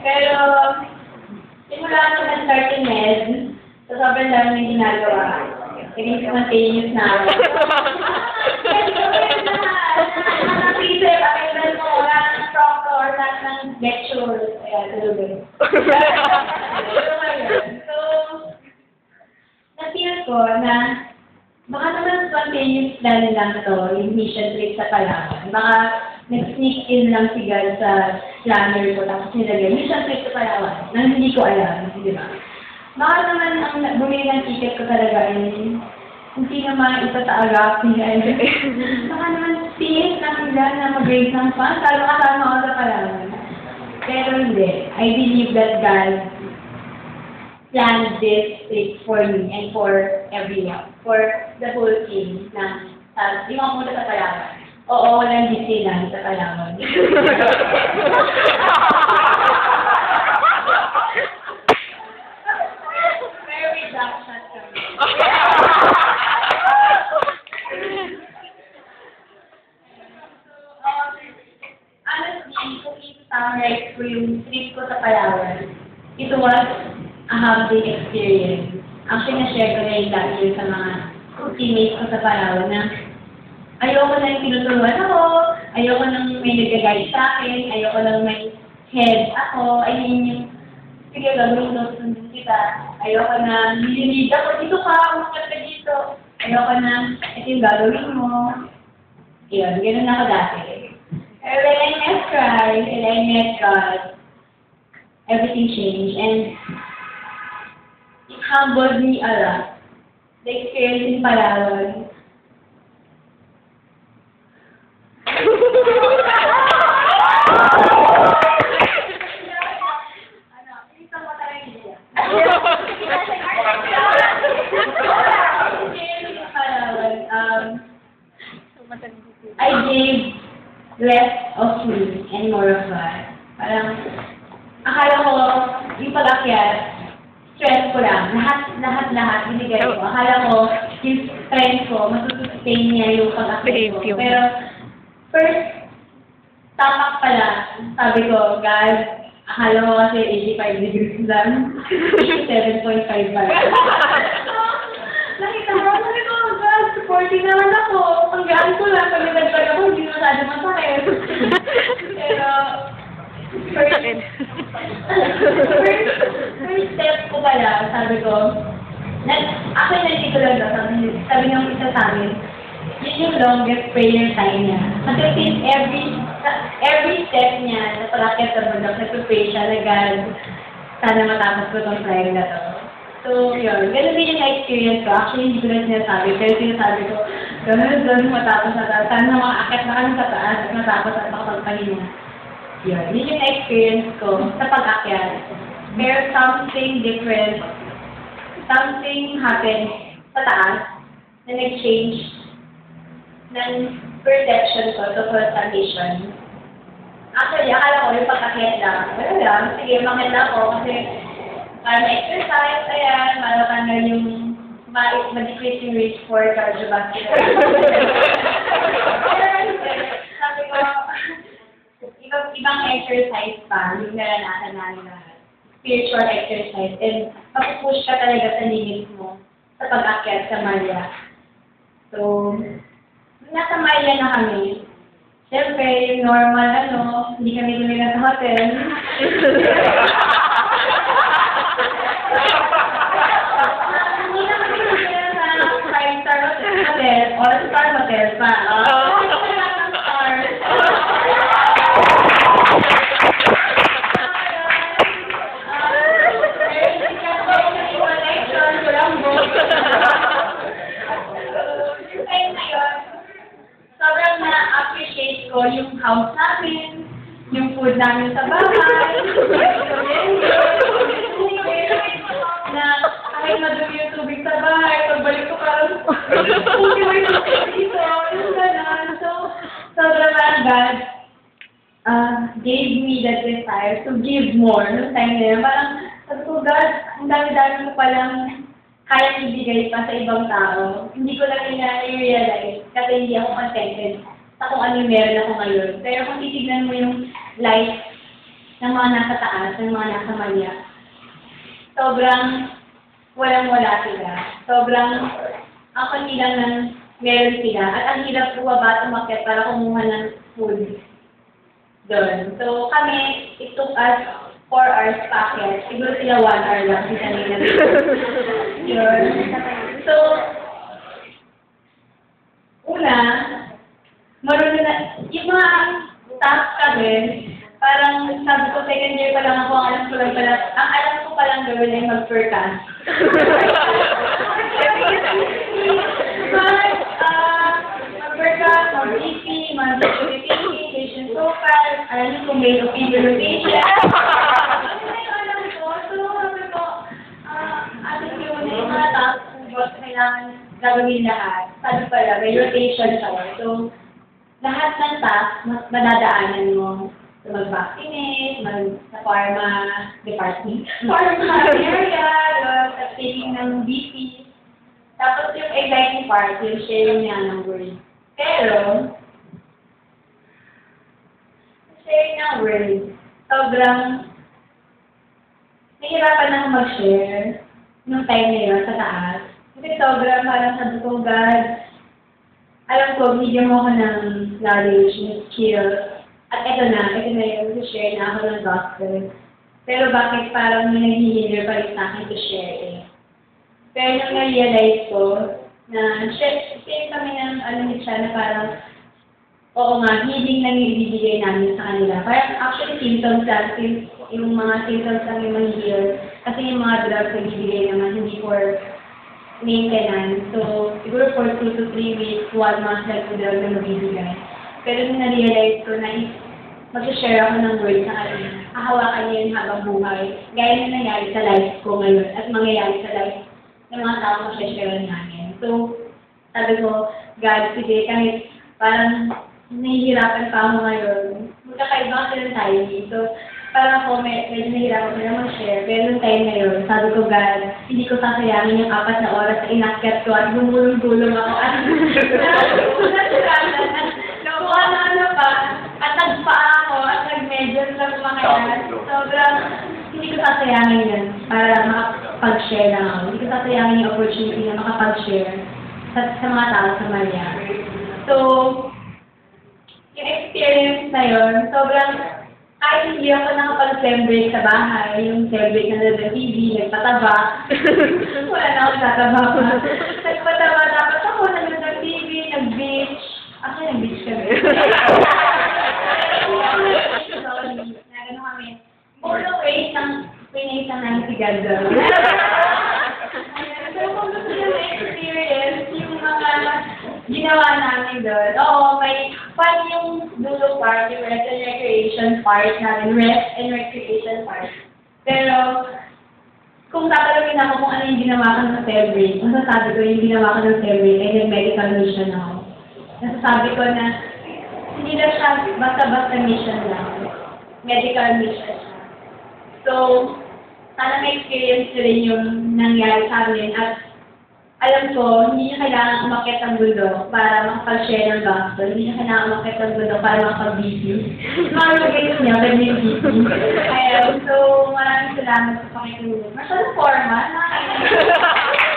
Pero, simula ko nag-start yung med, so sobrang dami yung ginagawa. Naging spontaneous na ako. Nakisip, pakinggan mo, wala ng proctor, wala ng lecture. Ayan, tulogin. So, na-feel ko na baka naman spontaneous plan lang to, yung mission trip sa Palawan. Baka nag-sneak in lang si Gal sa planner ko, tapos nilagay, mission trip sa Palawan, nang hindi ko alam, di ba? Baka naman ang bumili ng ticket ko talaga ay hindi naman ito sa Arap niya. Baka naman pilit lang nila na mag-raise ng funds, lalo kasama ako sa Palawan. Pero hindi. I believe that God planned this trip for me and for everyone. For the whole team na di mo muna sa Palawan. Oo, walang Disneyland sa Palawan. Very dark shot kami. Honestly, kung i-summarize ko yung trip ko sa Palawan, it was a humbling experience. Actually, na-share ko na yung dati yun sa mga teammates ko sa Palawan na ayoko na yung tinuturuan ako, ayoko nang may nag-guide sa akin, ayoko nang may head ako, I mean yung, sige, gagawin ko, sundin kita, ayoko na, nililid ako, dito ka, umakat ka dito, ayoko na, ito yung gagawin mo. Yun, ganoon ako dati. Pero when I met Christ, and I met God, everything changed, and it humbled me a lot. The experience in Palawan. I gave less of me and more of God. Parang, akala ko, yung pag-akyat, stress ko lang. Lahat, binigay ko. Akala ko, yung strength ko, masusustain niya yung pag-akyat ko. Pero, first, tapak pala, sabi ko, God, akala ko kasi 85 degrees lang, 87.55. Nakita mo, sabi ko, God, supporting naman ako. Panggaan ko lang, pag nagdagdag ako, hindi masyado masakit. Pero, first step ko pala, sabi ko, actually nandito lang daw, sabi ng isa sa amin, yun yung longest prayer time niya. Kasi every step niya, sa pag-akyat sa bundok, nagpapray siya na God, sana matapos ko itong prayer na to. So, yun. Ganun din yung na-experience ko. Actually, hindi ko na sinasabi. Pero sinasabi ko, ganun matapos na taas. Sana makaakyat na kami sa taas at matapos at makapagpahinga. Yun. Yun yung na-experience ko sa pag-akyat. Pero something different, something happened sa taas na nag-change ng perception ko tungkol sa mission. Actually, akala ko yung pag-akyat lang. Wala lang. Sige, makita ako kasi para exercise, ayan, para na yung ma-decrease yung risk for cardiovascular. Sabi ko, ibang exercise pa, yung naranasan namin lahat. Spiritual exercise. And mapupush ka talaga sa limit mo sa pag-akyat sa Maria. So, nasa Maria na kami. Siyempre, yung normal, hindi kami tumila sa hotel. Hindi na kami tumila sa 5-star hotel, all-star hotel pa. Sobrang na-appreciate ko yung house namin, yung food namin sa bahay, na kahit madumi yung tubig sa bahay, pagbalik ko parang, hindi mo yung tubig dito, yung gano'n. So, sobrang God gave me that desire to give more noong time na yun. Parang, sabi ko, God, ang dami-dami mo palang kaya ibigay pa sa ibang tao. Hindi ko lang i-realize kasi hindi ako contented sa kung ano yung meron ako ngayon. Pero kung titignan mo yung life ng mga nasa taas, ng mga nasa Malya. Sobrang walang-wala sila. Sobrang ang kanilang ng meron sila. At ang hirap bumaba at umakyat para kumuha ng food doon. So kami, it took us 4 hours packet. Siguro sila 1 hour lang. Hindi kanina yun. So, una, marunong na, yung mga task kami, parang sabi ko, second year pa lang ako, ang alam ko palang gawin ay mag-forecast. Mag-forecast, mag-BP, mag-activity, patient profile, alam ko may opinion rotation. Alam ko, so sabi ko, ating yun, yung mga task kung kailangan gagawin lahat. Sabi pala, may rotation siya. So, lahat ng task, madadaanan mo. So, mag-vaccinate, sa pharma department, pharma area, taking ng BP. Tapos yung exciting part, yung sharing niya ng word. Pero, sharing ng word, sobrang nahihirapan ako mag-share nung time na yun sa taas. Kasi sobrang parang sabi ko, God, alam ko, bigyan mo ako ng knowledge, ng skill. At ito na yung share na ako ng gospel. Pero bakit parang may naghihilir pa rin sa akin to share eh. Pero nung na-realize ko, na share kami ng ni siya na parang, oo nga, healing lang yung ibibigay namin sa kanila. Parang actually symptoms lang, yung mga symptoms lang yung ma-heal. Kasi yung mga drugs na ibibigay naman, hindi for maintenance. So, siguro for 2 to 3 weeks, 1 month lang yung drug na mabibigay. Pero nung na-realize ko na mag-share ako ng word sa kanila, hahawakan niya yun habang buhay. Gaya na nangyari sa life ko ngayon at mangyayari sa life ng mga tao na share namin. So, sabi ko, God, sige, kahit parang nahihirapan pa ako ngayon, magkakaiba kasi ng timing. So, parang ako medyo nahihirapan ko na mag-share. Pero nung time na yun, sabi ko, God, hindi ko sasayangin yung 4 na oras na inakyat ko at gumulong-gulong ako. At ano pa, at nagpaa ako, at nag-medyo lang kumakailan. Sobrang, hindi ko sasayangin yan para makapag-share lang ako. Hindi ko sasayangin yung opportunity na makapag-share sa mga tao sa Malya. So, yung experience na yun, sobrang, kahit hindi ako nakapag-celebrate sa bahay, yung celebrate na sa TV, nagpataba. Wala na ako tataba pa. Nagpataba, dapat ako nanood ng TV, nag-beach. Actually, nag-beach kami. Sorry, nagano kami. More of ways ng pinay sa namin si Gadda. So, kung gusto nyo na-experience yung mga ginawa namin doon, oo, may fun yung dulo part, yung rest and recreation part namin, rest and recreation part. Pero, kung tatalagin ako kung ano yung ginawa ko ng celebrate, masasabi ko yung ginawa ko ng celebrate ay nag-medical mission ako. Nasasabi ko na hindi lang siya basta-basta mission lang. Medical mission siya. So, sana ma-experience nyo rin yung nangyari sa amin at alam ko, hindi nyo kailangan umakyat ang gulo para makapag-share ng gospel. Hindi nyo kailangan umakyat ang gulo para makapag-BP. Marugay nyo, ganyan yung BP. Kaya, so, maraming salamat sa pakikinig. Masyadong formal, nakakailan.